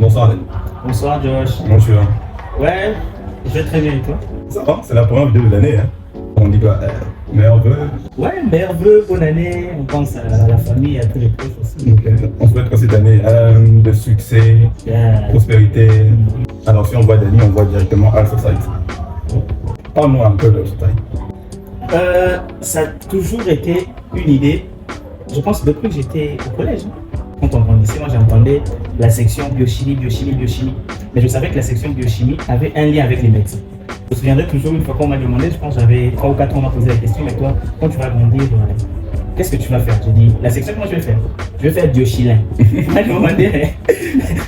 Bonsoir Denis. Bonsoir Josh. Comment tu vas? Ouais, je vais très bien et toi? Ça va, c'est la première vidéo de l'année. Hein. On dit quoi? Meilleurs vœux. Ouais, meilleurs vœux, bonne année. On pense à la famille, à tous les proches aussi. Ok. On souhaite quoi cette année? De succès, prospérité. Alors si on voit Denis, on voit directement Al Society. Parle-nous un peu de Society. Ça a toujours été une idée, je pense depuis que j'étais au collège. Quand on grandissait, moi j'entendais la section biochimie. Mais je savais que la section biochimie avait un lien avec les médecins. Je me souviendrai toujours une fois qu'on m'a demandé, je pense que j'avais 3 ou 4 ans, on m'a posé la question, mais toi, quand tu vas grandir, qu'est-ce que tu vas faire? J'ai dit, la section que moi je vais faire, je vais faire biochilin. On m'a demandé,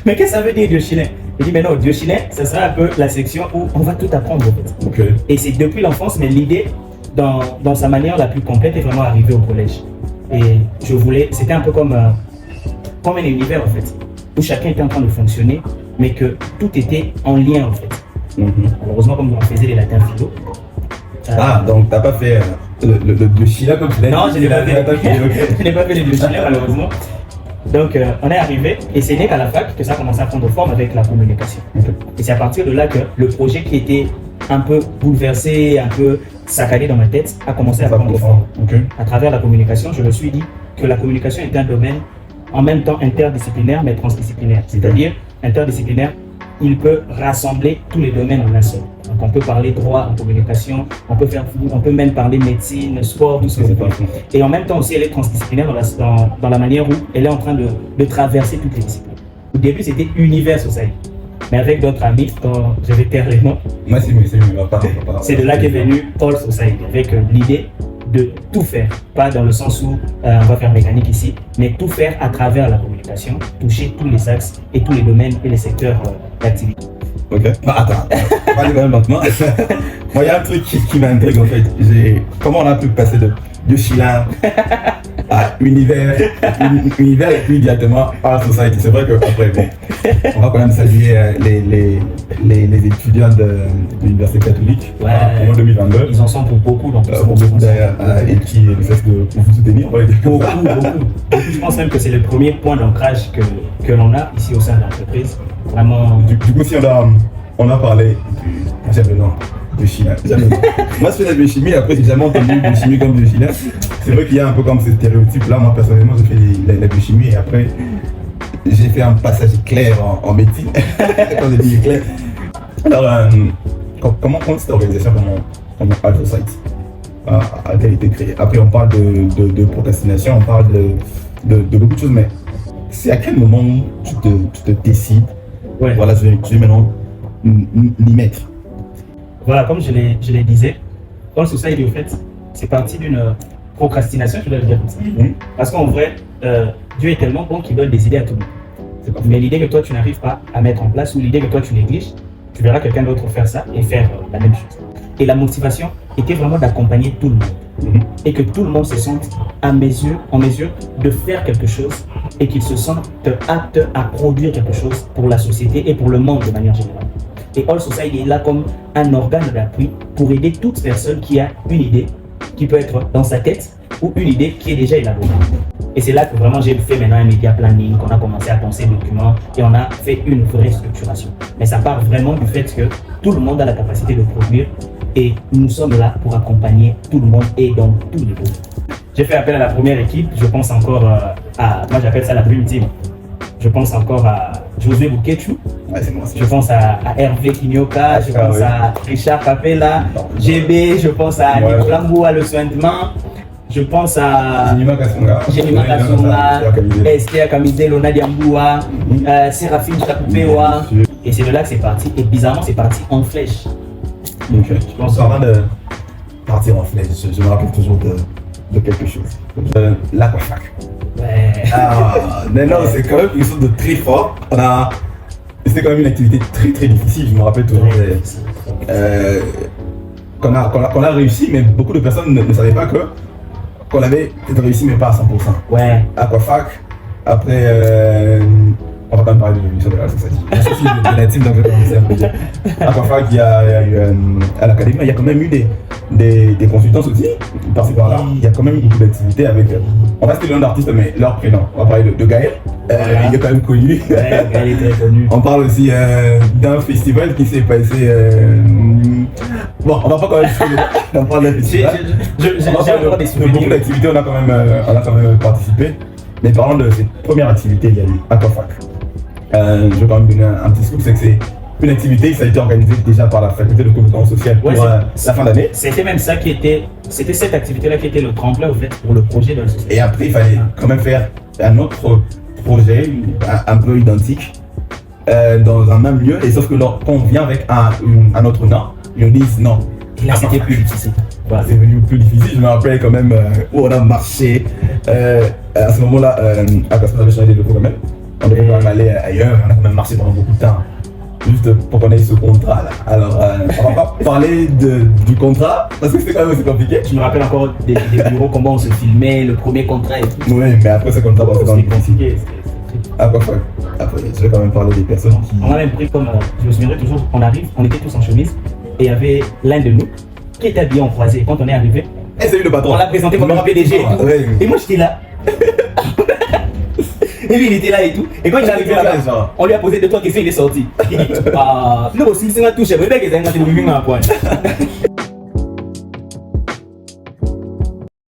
mais qu'est-ce que ça veut dire biochilin? J'ai dit, mais non, biochilin, ça sera un peu la section où on va tout apprendre en fait. Okay. Et c'est depuis l'enfance, mais l'idée, dans sa manière la plus complète, est vraiment arrivée au collège. Et je voulais, c'était un peu comme un univers en fait, où chacun était en train de fonctionner, mais que tout était en lien en fait. Malheureusement, comme on faisait les latins philo. Donc t'as pas fait le biochilin comme tu l'as dit? Non, je n'ai pas fait. Je n'ai pas fait le biochilin malheureusement. Donc on est arrivé et c'est né qu'à la fac que ça a commencé à prendre forme avec la communication. Et c'est à partir de là que le projet qui était un peu bouleversé, un peu saccadé dans ma tête a commencé à prendre forme. À travers la communication, je me suis dit que la communication était un domaine en même temps interdisciplinaire mais transdisciplinaire. C'est-à-dire interdisciplinaire, il peut rassembler tous les domaines en un seul. Donc on peut parler droit en communication, on peut même parler médecine, sport, tout ce que c'est. Et en même temps aussi, elle est transdisciplinaire dans la manière où elle est en train de traverser toutes les disciplines. Au début, c'était Univers Society. Mais avec d'autres amis, quand je vais taire les noms, c'est de là qu'est venu All Society, avec l'idée de tout faire, pas dans le sens où on va faire mécanique ici, mais tout faire à travers la communication, toucher tous les axes et tous les domaines et les secteurs d'activité. Ok. Attends, on va aller quand même lentement. Moi, il y a un truc qui m'intrigue en fait. Comment on a pu passer de biochilin à univers et puis directement à Society. C'est vrai qu'après, bon, on va quand même saluer les étudiants de l'Université catholique en 2022. Ils en sont pour beaucoup, donc pour beaucoup d'ailleurs, et qui ne cesse de vous soutenir. Beaucoup. Je pense même que c'est le premier point d'ancrage que l'on a ici au sein de l'entreprise. Vraiment. Du coup, si on a parlé j'aime le nom. Biochimie. Moi, je fais la biochimie, après, j'ai jamais entendu biochimie comme biochimie. C'est vrai qu'il y a un peu comme ce stéréotype-là. Moi, personnellement, j'ai fait la biochimie et après, j'ai fait un passage clair en médecine. Quand j'ai dit éclair. Alors, comment cette organisation, comment Al Society a été créée? Après, on parle de procrastination, on parle de beaucoup de choses, mais c'est à quel moment tu te décides? Voilà, je vais maintenant m'y mettre. Voilà, comme je les disais, All Society, au fait, c'est parti d'une procrastination, je dois le dire comme ça. Parce qu'en vrai, Dieu est tellement bon qu'il donne des idées à tout le monde. Mais l'idée que toi, tu n'arrives pas à mettre en place ou l'idée que toi, tu négliges, tu verras quelqu'un d'autre faire ça et faire la même chose. Et la motivation était vraiment d'accompagner tout le monde. Et que tout le monde se sente en mesure de faire quelque chose et qu'il se sente apte à produire quelque chose pour la société et pour le monde de manière générale. Et All Society est là comme un organe d'appui pour aider toute personne qui a une idée qui peut être dans sa tête ou une idée qui est déjà élaborée. Et c'est là que vraiment j'ai fait maintenant un média planning, qu'on a commencé à penser documents et on a fait une vraie structuration. Mais ça part vraiment du fait que tout le monde a la capacité de produire et nous sommes là pour accompagner tout le monde et dans tous les groupes. J'ai fait appel à la première équipe, je pense encore moi j'appelle ça la Dream Team. Je pense encore à Josué Bouketu, je pense à Hervé Kinyoka, je pense à Richard Capella, GB, je pense à Nicolas Mboua, le soin de main, je pense à Jenima Kasonga, Esther Kamizelo, Nadia Mboua, Séraphine Chakupewa. Et c'est de là que c'est parti, et bizarrement c'est parti en flèche. Je pense avant de partir en flèche, je me rappelle toujours de quelque chose. L'Aquafac. Mais non, c'est quand même quelque chose de très fort. C'était quand même une activité très très difficile, je me rappelle toujours. Qu'on a réussi, mais beaucoup de personnes ne savaient pas qu'on avait réussi, mais pas à 100%. Ouais. Aquafac, après On va quand même parler de l'émission de la société. C'est aussi de l'intime, donc je vais commencer à me dire. Aquafac, il y a eu à l'académie, il y a quand même eu des consultances aussi, par-ci par-là. Il y a quand même eu beaucoup d'activités avec. On va citer le nom d'artistes, mais leur prénom. On va parler de Gaël. Il est quand même connu. Ouais, Gaël est très connu. On parle aussi d'un festival qui s'est passé. Bon, on va pas quand même. On parle d'un festival. J'ai encore des souvenirs. Beaucoup d'activités, on a quand même participé. Mais parlons de cette première activité, il y a eu Aquafac. Je vais quand même donner un petit scoop, c'est que c'est une activité, ça a été organisé déjà par la faculté de compétences sociales pour la fin d'année. C'était même ça qui était, c'était cette activité-là qui était le tremplin au fait pour le projet de la société. Et après, il fallait quand même faire un autre projet, un peu identique, dans un même lieu. Et sauf que quand on vient avec un autre nom, ils nous disent non. Et là, c'était plus difficile. Voilà, c'est devenu plus difficile. Je me rappelle quand même où on a marché. À ce moment-là, parce qu'on avait changé de locaux quand même. On devait quand même aller ailleurs. On a quand même marché pendant beaucoup de temps. Juste pour qu'on ait ce contrat là. Alors, on va pas parler du contrat parce que c'était quand même aussi compliqué. Je me rappelle encore des bureaux, comment on se filmait, le premier contrat et tout. Oui, mais après ce contrat, c'est quand même compliqué. Après, je vais quand même parler des personnes qui. On a même pris comme. Je me souviendrai toujours, on arrive, on était tous en chemise et il y avait l'un de nous qui était habillé en croisé. Quand on est arrivé, c'est lui le patron. On l'a présenté comme un PDG et tout. Ouais. Et moi j'étais là. Et lui il était là et tout. Et quand il est arrivé là-bas, on lui a posé 2-3 questions, il est sorti. Il dit non, si c'est un touche, mais que c'est un touche,